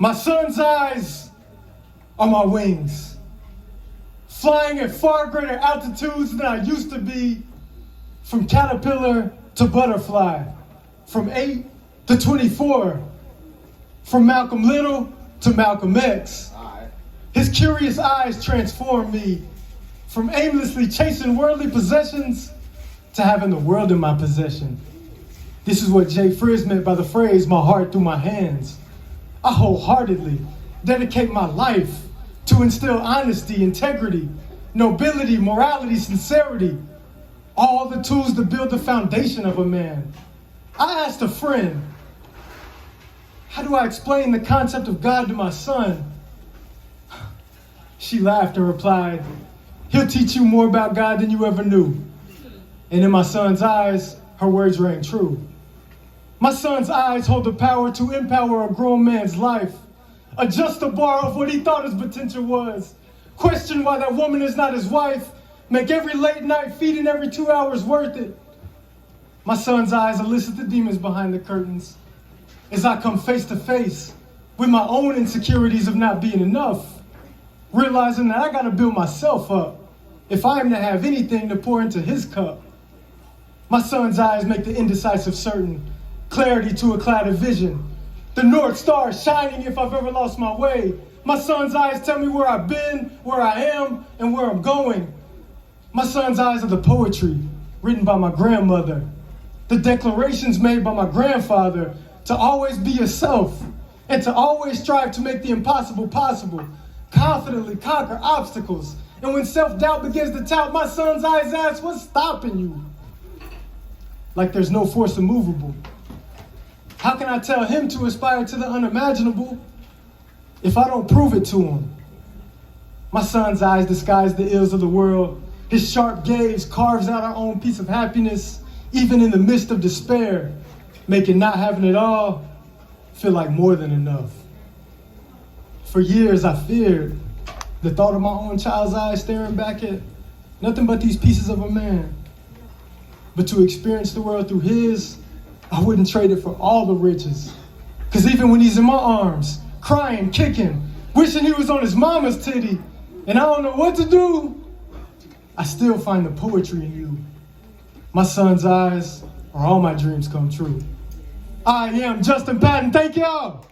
My son's eyes are my wings, flying at far greater altitudes than I used to be, from caterpillar to butterfly, from 8 to 24, from Malcolm Little to Malcolm X. His curious eyes transform me from aimlessly chasing worldly possessions to having the world in my possession. This is what Jay Frizz meant by the phrase, my heart through my hands. I wholeheartedly dedicate my life to instill honesty, integrity, nobility, morality, sincerity, all the tools to build the foundation of a man. I asked a friend, how do I explain the concept of God to my son? She laughed and replied, he'll teach you more about God than you ever knew. And in my son's eyes, her words rang true. My son's eyes hold the power to empower a grown man's life, adjust the bar of what he thought his potential was, question why that woman is not his wife, make every late night feeding every 2 hours worth it. My son's eyes elicit the demons behind the curtains as I come face to face with my own insecurities of not being enough, realizing that I gotta build myself up if I am to have anything to pour into his cup. My son's eyes make the indecisive certain, clarity to a clouded vision, the North Star shining if I've ever lost my way. My son's eyes tell me where I've been, where I am, and where I'm going. My son's eyes are the poetry written by my grandmother, the declarations made by my grandfather to always be yourself and to always strive to make the impossible possible, confidently conquer obstacles. And when self-doubt begins to tout, my son's eyes ask, what's stopping you? Like there's no force immovable. How can I tell him to aspire to the unimaginable if I don't prove it to him? My son's eyes disguise the ills of the world. His sharp gaze carves out our own piece of happiness, even in the midst of despair, making not having it all feel like more than enough. For years, I feared the thought of my own child's eyes staring back at nothing but these pieces of a man. But to experience the world through his, I wouldn't trade it for all the riches. Because even when he's in my arms, crying, kicking, wishing he was on his mama's titty, and I don't know what to do, I still find the poetry in you. My son's eyes are all my dreams come true. I am Justin Patton. Thank y'all.